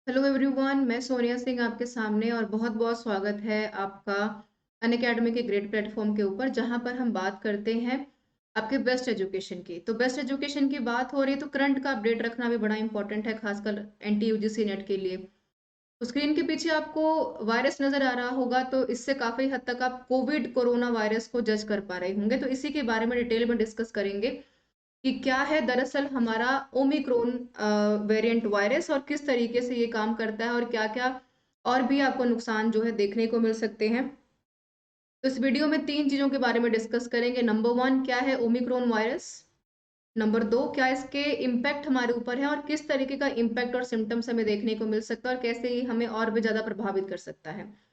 Hello everyone, मैं सोनिया सिंह आपके सामने और बहुत बहुत स्वागत है आपका अनअकैडमी के ग्रेट प्लेटफॉर्म के ऊपर, जहां पर हम बात करते हैं आपके बेस्ट एजुकेशन की। तो बेस्ट एजुकेशन की बात हो रही है तो करंट का अपडेट रखना भी बड़ा इंपॉर्टेंट है, खासकर एनटी यूजीसी नेट के लिए। तो स्क्रीन के पीछे आपको वायरस नजर आ रहा होगा, तो इससे काफी हद तक आप कोविड कोरोना वायरस को जज कर पा रहे होंगे। तो इसी के बारे में डिटेल में डिस्कस करेंगे कि क्या है दरअसल हमारा ओमिक्रोन वेरिएंट वायरस और किस तरीके से ये काम करता है और क्या क्या और भी आपको नुकसान जो है देखने को मिल सकते हैं। तो इस वीडियो में तीन चीजों के बारे में डिस्कस करेंगे। नंबर वन, क्या है ओमिक्रोन वायरस। नंबर दो, क्या इसके इम्पैक्ट हमारे ऊपर है और किस तरीके का इम्पैक्ट और सिम्टम्स हमें देखने को मिल सकता है और कैसे ये हमें और भी ज्यादा प्रभावित कर सकता है।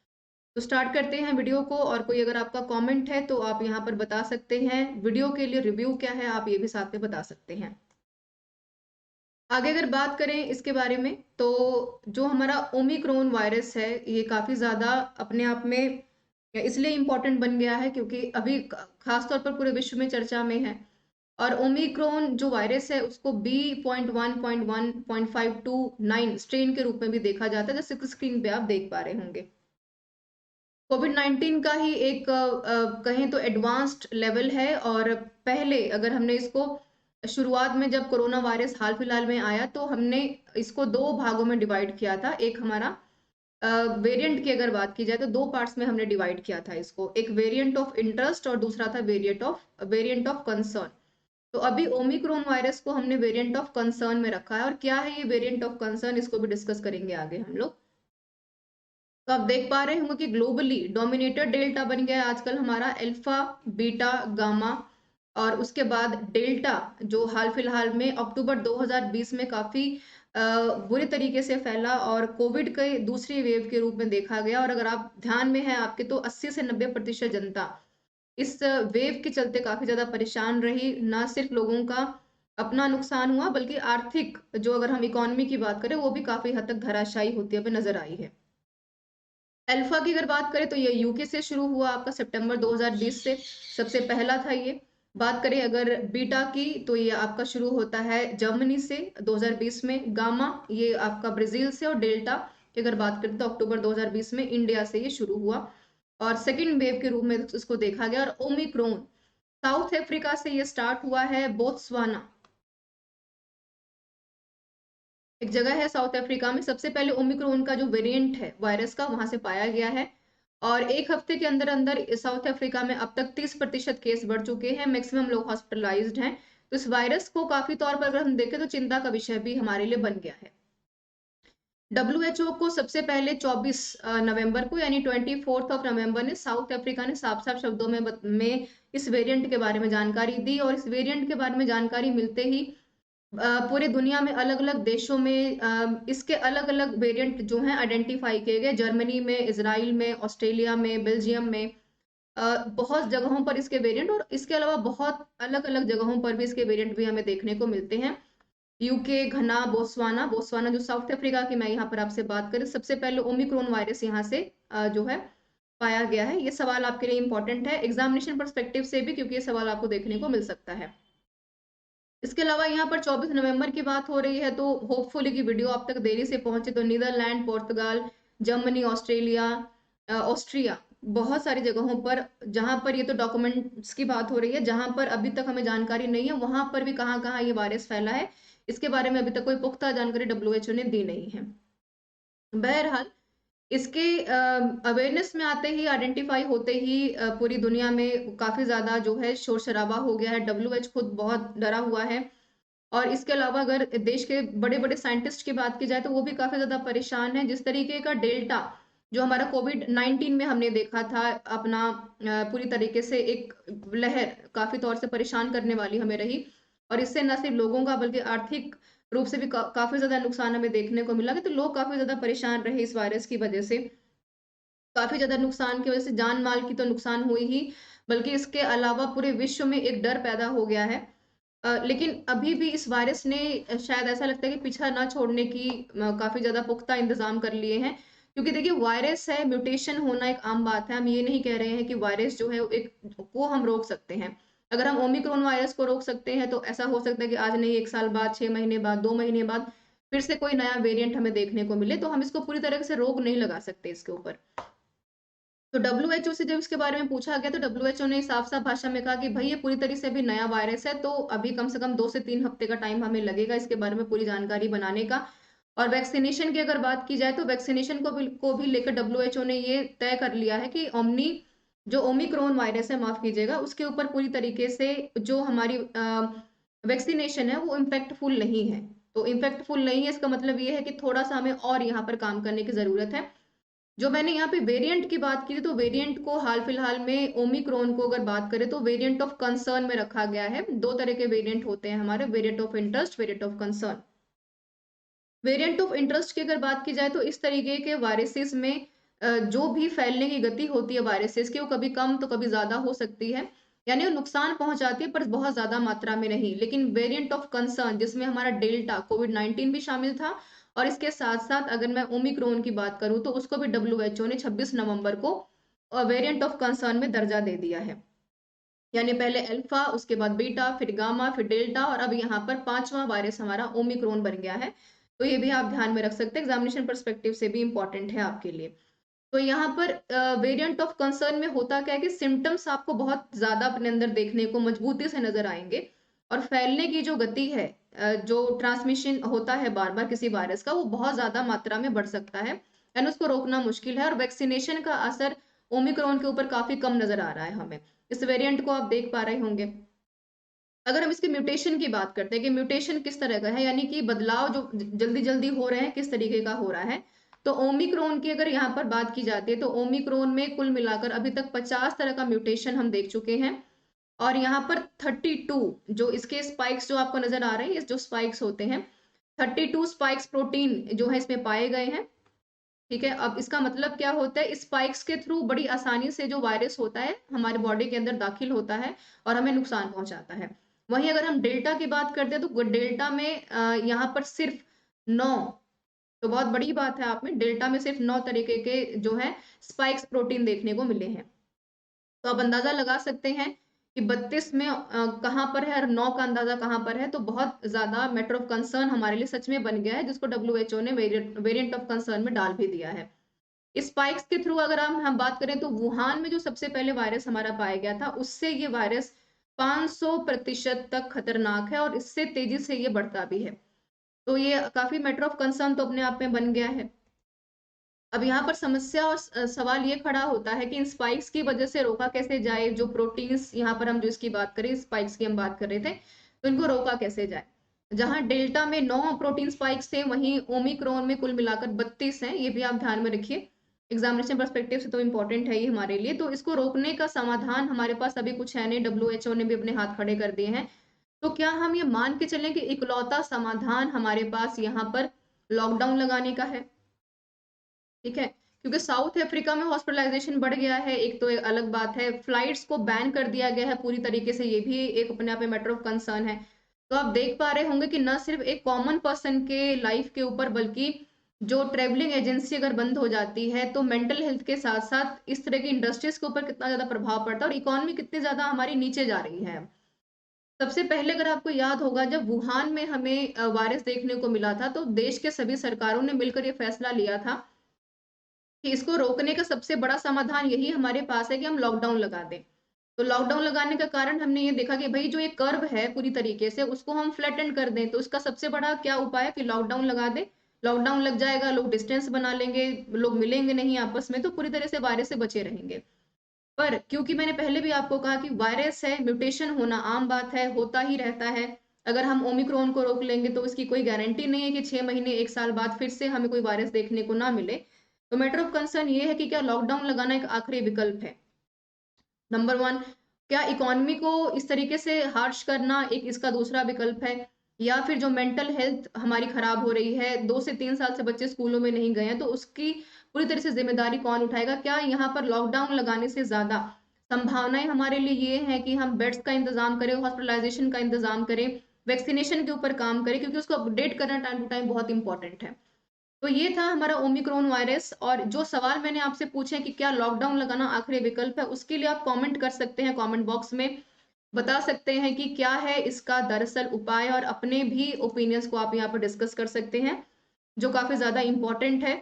तो स्टार्ट करते हैं वीडियो को, और कोई अगर आपका कमेंट है तो आप यहाँ पर बता सकते हैं। वीडियो के लिए रिव्यू क्या है आप ये भी साथ में बता सकते हैं। आगे अगर बात करें इसके बारे में, तो जो हमारा ओमिक्रोन वायरस है ये काफी ज्यादा अपने आप में इसलिए इम्पोर्टेंट बन गया है क्योंकि अभी खास तौर पर पूरे विश्व में चर्चा में है। और ओमिक्रोन जो वायरस है उसको B.1.1.529 स्ट्रेन के रूप में भी देखा जाता है, जैसे स्क्रीन पे आप देख पा रहे होंगे। कोविड 19 का ही एक कहें तो एडवांस्ड लेवल है। और पहले अगर हमने इसको शुरुआत में जब कोरोना वायरस हाल फिलहाल में आया तो हमने इसको दो भागों में डिवाइड किया था। एक हमारा वेरिएंट की अगर बात की जाए तो दो पार्ट्स में हमने डिवाइड किया था इसको, एक वेरिएंट ऑफ इंटरेस्ट और दूसरा था वेरिएंट ऑफ कंसर्न। तो अभी ओमिक्रोन वायरस को हमने वेरिएंट ऑफ कंसर्न में रखा है। और क्या है ये वेरिएंट ऑफ कंसर्न, इसको भी डिस्कस करेंगे आगे हम लोग। तो आप देख पा रहे होंगे कि ग्लोबली डोमिनेटेड डेल्टा बन गया है आजकल हमारा, अल्फा बीटा गामा। और उसके बाद डेल्टा जो हाल फिलहाल में अक्टूबर 2020 में काफी बुरे तरीके से फैला और कोविड के दूसरी वेव के रूप में देखा गया। और अगर आप ध्यान में है आपके, तो 80 से 90% जनता इस वेव के चलते काफी ज्यादा परेशान रही। ना सिर्फ लोगों का अपना नुकसान हुआ, बल्कि आर्थिक जो अगर हम इकोनॉमी की बात करें वो भी काफी हद तक धराशायी होती हुई नजर आई है। अल्फा की अगर बात करें तो ये यूके से शुरू हुआ आपका सितंबर 2020 से, सबसे पहला था ये। बात करें अगर बीटा की तो ये आपका शुरू होता है जर्मनी से 2020 में, गामा ये आपका ब्राजील से, और डेल्टा की अगर बात करें तो अक्टूबर 2020 में इंडिया से ये शुरू हुआ और सेकेंड वेव के रूप में इसको देखा गया। और ओमिक्रोन साउथ अफ्रीका से ये स्टार्ट हुआ है, बोत्सवाना एक जगह है साउथ अफ्रीका में। सबसे पहले ओमिक्रोन का जो वेरिएंट है वायरस का वहां से पाया गया है। और एक हफ्ते के अंदर अंदर साउथ अफ्रीका में अब तक 30% केस बढ़ चुके हैं, मैक्सिमम लोग हॉस्पिटलाइज्ड हैं। तो इस वायरस को काफी तौर पर अगर हम देखें तो चिंता का विषय भी हमारे लिए बन गया है। डब्ल्यूएचओ को सबसे पहले 24 नवंबर को, यानी 24 नवंबर ने साउथ अफ्रीका ने साफ साफ शब्दों में इस वेरिएंट के बारे में जानकारी दी। और इस वेरिएंट के बारे में जानकारी मिलते ही पूरे दुनिया में अलग अलग देशों में इसके अलग अलग वेरिएंट जो हैं आइडेंटिफाई किए गए। जर्मनी में, इसराइल में, ऑस्ट्रेलिया में, बेल्जियम में, बहुत जगहों पर इसके वेरिएंट, और इसके अलावा बहुत अलग अलग जगहों पर भी इसके वेरिएंट भी हमें देखने को मिलते हैं। यूके, घना, बोत्सवाना, बोत्सवाना जो साउथ अफ्रीका की मैं यहाँ पर आपसे बात करें, सबसे पहले ओमिक्रोन वायरस यहाँ से जो है पाया गया है। ये सवाल आपके लिए इंपॉर्टेंट है एग्जामिनेशन परस्पेक्टिव से भी, क्योंकि ये सवाल आपको देखने को मिल सकता है। इसके अलावा यहाँ पर 24 नवंबर की बात हो रही है, तो होपफुली की वीडियो आप तक देरी से पहुंचे, तो नीदरलैंड, पुर्तगाल, जर्मनी, ऑस्ट्रेलिया, ऑस्ट्रिया, बहुत सारी जगहों पर जहां पर ये तो डॉक्यूमेंट्स की बात हो रही है, जहां पर अभी तक हमें जानकारी नहीं है वहां पर भी कहाँ कहाँ ये वायरस फैला है इसके बारे में अभी तक कोई पुख्ता जानकारी डब्ल्यूएचओ ने दी नहीं है। बहरहाल इसके अवेयरनेस में आते ही, आइडेंटिफाई होते ही पूरी दुनिया में काफी ज्यादा जो है शोर शराबा हो गया है। डब्ल्यूएच खुद बहुत डरा हुआ है। और इसके अलावा अगर देश के बड़े बड़े साइंटिस्ट की बात की जाए तो वो भी काफी ज्यादा परेशान है। जिस तरीके का डेल्टा जो हमारा कोविड 19 में हमने देखा था अपना, पूरी तरीके से एक लहर काफी तौर से परेशान करने वाली हमें रही। और इससे न सिर्फ लोगों का बल्कि आर्थिक रूप से भी काफी ज्यादा नुकसान हमें देखने को मिला कि, तो लोग काफी ज्यादा परेशान रहे इस वायरस की वजह से। काफी ज्यादा नुकसान की वजह से जान माल की तो नुकसान हुई ही, बल्कि इसके अलावा पूरे विश्व में एक डर पैदा हो गया है। लेकिन अभी भी इस वायरस ने शायद ऐसा लगता है कि पीछा ना छोड़ने की काफी ज्यादा पुख्ता इंतजाम कर लिए हैं। क्योंकि देखिए वायरस है, म्यूटेशन होना एक आम बात है। हम ये नहीं कह रहे हैं कि वायरस जो है वो एक को हम रोक सकते हैं। अगर हम ओमिक्रोन वायरस को रोक सकते हैं तो ऐसा हो सकता है कि आज नहीं, 1 साल बाद, 6 महीने बाद, 2 महीने बाद फिर से कोई नया वेरिएंट हमें देखने को मिले, तो हम इसको पूरी तरह से रोक नहीं लगा सकते इसके ऊपर। तो डब्ल्यूएचओ से जब इसके बारे में पूछा गया तो डब्ल्यूएचओ ने साफ साफ भाषा में कहा कि भाई ये पूरी तरह से अभी नया वायरस है, तो अभी कम से कम 2 से 3 हफ्ते का टाइम हमें लगेगा इसके बारे में पूरी जानकारी बनाने का। और वैक्सीनेशन की अगर बात की जाए तो वैक्सीनेशन को भी लेकर डब्ल्यूएचओ ने ये तय कर लिया है कि जो ओमिक्रॉन वायरस है, माफ कीजिएगा, उसके ऊपर पूरी तरीके से जो हमारी वैक्सीनेशन है वो इम्पैक्टफुल नहीं है। तो इम्पैक्टफुल नहीं है इसका मतलब ये है कि थोड़ा सा हमें और यहाँ पर काम करने की जरूरत है। जो मैंने यहाँ पे वेरिएंट की बात की थी, तो वेरिएंट को हाल फिलहाल में ओमिक्रॉन को अगर बात करें तो वेरिएंट ऑफ कंसर्न में रखा गया है। 2 तरह के वेरिएंट होते हैं हमारे, variant of interest, variant of concern. Variant of interest की अगर बात की जाए तो इस तरीके के वायरसेस में जो भी फैलने की गति होती है वायरसेस की, वो कभी कम तो कभी ज्यादा हो सकती है, यानी वो नुकसान पहुंचाती है पर बहुत ज्यादा मात्रा में नहीं। लेकिन वेरिएंट ऑफ कंसर्न जिसमें हमारा डेल्टा कोविड-19 भी शामिल था, और इसके साथ साथ अगर मैं ओमिक्रॉन की बात करूं तो उसको भी डब्ल्यूएचओ ने 26 नवंबर को वेरिएंट ऑफ कंसर्न में दर्जा दे दिया है। यानी पहले अल्फा, उसके बाद बीटा, फिर गामा, फिर डेल्टा, और अब यहाँ पर 5वां वायरस हमारा ओमिक्रॉन बन गया है। तो ये भी आप ध्यान में रख सकते हैं, एग्जामिनेशन परस्पेक्टिव से भी इंपॉर्टेंट है आपके लिए। तो यहाँ पर वेरिएंट ऑफ कंसर्न में होता क्या है कि सिम्टम्स आपको बहुत ज्यादा अपने अंदर देखने को मजबूती से नजर आएंगे, और फैलने की जो गति है, जो ट्रांसमिशन होता है बार बार किसी वायरस का, वो बहुत ज्यादा मात्रा में बढ़ सकता है, यानी उसको रोकना मुश्किल है। और वैक्सीनेशन का असर ओमिक्रॉन के ऊपर काफी कम नजर आ रहा है हमें, इस वेरिएंट को आप देख पा रहे होंगे। अगर हम इसके म्यूटेशन की बात करते हैं कि म्यूटेशन किस तरह का है, यानी कि बदलाव जो जल्दी जल्दी हो रहे हैं किस तरीके का हो रहा है, तो ओमिक्रॉन की अगर यहाँ पर बात की जाती है तो ओमिक्रॉन में कुल मिलाकर अभी तक 50 तरह का म्यूटेशन हम देख चुके हैं। और यहाँ पर 32 जो इसके स्पाइक्स जो आपको नजर आ रहे हैं, जो स्पाइक्स होते हैं, 32 स्पाइक्स प्रोटीन जो है इसमें पाए गए हैं। ठीक है, अब इसका मतलब क्या होता है, स्पाइक्स के थ्रू बड़ी आसानी से जो वायरस होता है हमारे बॉडी के अंदर दाखिल होता है और हमें नुकसान पहुंचाता है। वहीं अगर हम डेल्टा की बात करते हैं तो डेल्टा में यहाँ पर सिर्फ 9, तो बहुत बड़ी बात है, आप में डेल्टा में सिर्फ 9 तरीके के जो है स्पाइक्स प्रोटीन देखने को मिले हैं। तो आप अंदाजा लगा सकते हैं कि 32 में कहाँ पर है और 9 का अंदाजा कहाँ पर है। तो बहुत ज्यादा मैटर ऑफ कंसर्न हमारे लिए सच में बन गया है, जिसको डब्ल्यूएचओ ने वेरिएंट ऑफ कंसर्न में डाल भी दिया है। स्पाइक्स के थ्रू अगर हम बात करें तो वुहान में जो सबसे पहले वायरस हमारा पाया गया था, उससे ये वायरस 500% तक खतरनाक है और इससे तेजी से ये बढ़ता भी है। तो ये काफी मैटर ऑफ कंसर्न तो अपने आप में बन गया है। अब यहाँ पर समस्या और सवाल ये खड़ा होता है कि इन स्पाइक्स की वजह से रोका कैसे जाए, जो प्रोटीन्स यहाँ पर हम जो इसकी बात करें, स्पाइक्स की हम बात कर रहे थे, तो इनको रोका कैसे जाए। जहां डेल्टा में 9 प्रोटीन स्पाइक्स थे, वहीं ओमिक्रॉन में कुल मिलाकर 32 हैं। ये भी आप ध्यान में रखिए, एग्जामिनेशन परस्पेक्टिव से तो इम्पोर्टेंट है ये हमारे लिए। तो इसको रोकने का समाधान हमारे पास अभी कुछ है नहीं, डब्ल्यूएचओ ने भी अपने हाथ खड़े कर दिए हैं। तो क्या हम ये मान के चलें कि इकलौता समाधान हमारे पास यहाँ पर लॉकडाउन लगाने का है? ठीक है, क्योंकि साउथ अफ्रीका में हॉस्पिटलाइजेशन बढ़ गया है, एक तो एक अलग बात है, फ्लाइट्स को बैन कर दिया गया है पूरी तरीके से, ये भी एक अपने आप में मैटर ऑफ कंसर्न है। तो आप देख पा रहे होंगे कि न सिर्फ एक कॉमन पर्सन के लाइफ के ऊपर, बल्कि जो ट्रेवलिंग एजेंसी अगर बंद हो जाती है तो मेंटल हेल्थ के साथ साथ इस तरह की इंडस्ट्रीज के ऊपर कितना ज्यादा प्रभाव पड़ता है और इकोनॉमी कितनी ज्यादा हमारी नीचे जा रही है। सबसे पहले अगर आपको याद होगा, जब वुहान में हमें वायरस देखने को मिला था तो देश के सभी सरकारों ने मिलकर ये फैसला लिया था कि इसको रोकने का सबसे बड़ा समाधान यही हमारे पास है कि हम लॉकडाउन लगा दें। तो लॉकडाउन लगाने का कारण हमने ये देखा कि भाई जो ये कर्व है पूरी तरीके से उसको हम फ्लैटन कर दें। तो इसका सबसे बड़ा क्या उपाय है कि लॉकडाउन लगा दें। लॉकडाउन लग जाएगा, लोग डिस्टेंस बना लेंगे, लोग मिलेंगे नहीं आपस में, तो पूरी तरह से वायरस से बचे रहेंगे। पर क्योंकि मैंने पहले भी आपको कहा कि वायरस है, म्यूटेशन होना आम बात है, होता ही रहता है। अगर हम ओमिक्रॉन को रोक लेंगे तो इसकी कोई गारंटी नहीं है कि 6 महीने 1 साल बाद फिर से हमें कोई वायरस देखने को ना मिले। तो मैटर ऑफ कंसर्न ये है कि क्या लॉकडाउन लगाना एक आखिरी विकल्प है? नंबर 1, क्या इकोनॉमी को इस तरीके से हार्श करना एक इसका दूसरा विकल्प है? या फिर जो मेंटल हेल्थ हमारी खराब हो रही है, 2 से 3 साल से बच्चे स्कूलों में नहीं गए हैं, तो उसकी पूरी तरह से जिम्मेदारी कौन उठाएगा? क्या यहाँ पर लॉकडाउन लगाने से ज्यादा संभावनाएं हमारे लिए ये है कि हम बेड्स का इंतजाम करें, हॉस्पिटलाइजेशन का इंतजाम करें, वैक्सीनेशन के ऊपर काम करें, क्योंकि उसको अपडेट करना टाइम टू टाइम बहुत इंपॉर्टेंट है। तो ये था हमारा ओमिक्रॉन वायरस। और जो सवाल मैंने आपसे पूछे कि क्या लॉकडाउन लगाना आखिरी विकल्प है, उसके लिए आप कमेंट कर सकते हैं कमेंट बॉक्स में। बता सकते हैं कि क्या है इसका दरअसल उपाय, और अपने भी ओपिनियंस को आप यहाँ पर डिस्कस कर सकते हैं, जो काफ़ी ज़्यादा इम्पोर्टेंट है।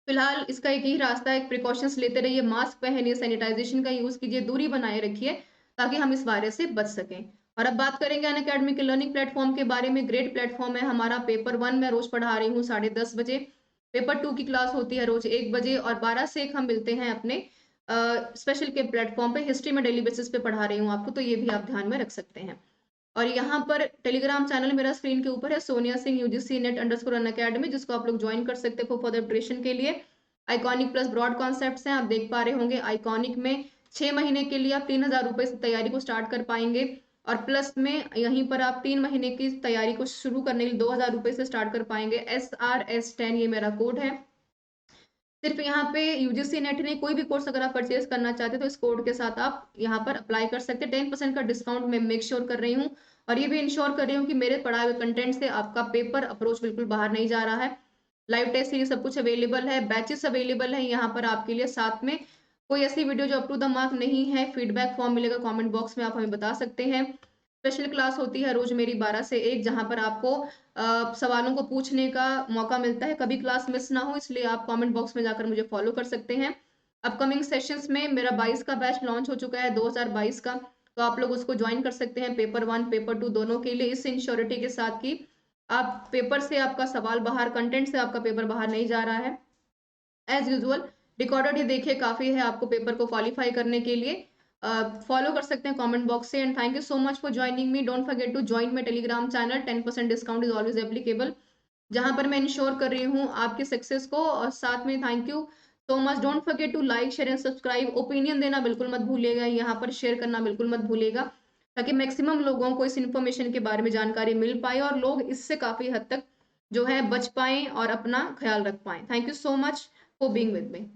फिलहाल इसका एक ही रास्ता है, प्रिकॉशंस लेते रहिए, मास्क पहनिए, सैनिटाइजेशन का यूज़ कीजिए, दूरी बनाए रखिए, ताकि हम इस वायरस से बच सकें। और अब बात करेंगे अनअकैडमी के लर्निंग प्लेटफ़ॉर्म के बारे में। ग्रेट प्लेटफ़ॉर्म है हमारा। पेपर 1 मैं रोज़ पढ़ा रही हूँ 10:30 बजे। पेपर 2 की क्लास होती है रोज़ 1 बजे, और 12 से 1 हम मिलते हैं अपने स्पेशल के प्लेटफ़ॉर्म पे। हिस्ट्री में डेली बेसिस पे पढ़ा रही हूँ आपको, तो ये भी आप ध्यान में रख सकते हैं। और यहाँ पर टेलीग्राम चैनल मेरा स्क्रीन के ऊपर है, Sonia Singh UGC net underscore Unacademy, जिसको आप लोग ज्वाइन कर सकते हो फॉर फर्दर प्रिपरेशन के लिए। आइकॉनिक प्लस ब्रॉड कॉन्सेप्ट्स हैं, आप देख पा रहे होंगे। आइकॉनिक में 6 महीने के लिए आप 3000 रुपए से तैयारी को स्टार्ट कर पाएंगे, और प्लस में यहीं पर आप 3 महीने की तैयारी को शुरू करने के लिए 2000 रुपए से स्टार्ट कर पाएंगे। SRS10 ये मेरा कोड है। सिर्फ यहाँ पे यूजीसी नेट नहीं, कोई भी कोर्स अगर आप परचेज करना चाहते हैं तो इस कोड के साथ आप यहाँ पर अप्लाई कर सकते हैं। 10% का डिस्काउंट मैं मेक श्योर कर रही हूँ, और ये भी इंश्योर कर रही हूँ कि मेरे पढ़ाए हुए कंटेंट से आपका पेपर अप्रोच बिल्कुल बाहर नहीं जा रहा है। लाइव टेस्ट सीरीज सब कुछ अवेलेबल है, बैचेस अवेलेबल है यहाँ पर आपके लिए। साथ में कोई ऐसी वीडियो जो अप टू द मार्क नहीं है, फीडबैक फॉर्म मिलेगा कमेंट बॉक्स में, आप हमें बता सकते हैं। स्पेशल क्लास होती है रोज मेरी 12 से 1, जहां पर आपको सवालों को पूछने का मौका मिलता है। कभी क्लास मिस ना हो, इसलिए आप कमेंट बॉक्स में जाकर मुझे फॉलो कर सकते हैं। अपकमिंग सेशंस में मेरा 22 का बैच लॉन्च हो चुका है, 2022 का, तो आप लोग उसको ज्वाइन कर सकते हैं। पेपर 1 पेपर 2 दोनों के लिए, इस इंश्योरिटी के साथ कि आप पेपर से आपका सवाल बाहर, कंटेंट से आपका पेपर बाहर नहीं जा रहा है। एज यूजुअल रिकॉर्डेड ही देखिए, काफी है आपको पेपर को क्वालिफाई करने के लिए। फॉलो कर सकते हैं कमेंट बॉक्स से। And thank you so much for joining me. Don't forget to join my Telegram channel. 10% discount is always applicable, जहां पर मैं इंश्योर कर रही हूँ आपकी सक्सेस को। और साथ में thank you so much. Don't forget to like share and subscribe. Opinion देना बिल्कुल मत भूलिएगा, यहाँ पर शेयर करना बिल्कुल मत भूलिएगा, ताकि मैक्सिमम लोगों को इस इन्फॉर्मेशन के बारे में जानकारी मिल पाए, और लोग इससे काफी हद तक जो है बच पाएं और अपना ख्याल रख पाएं। Thank you so much for being with me.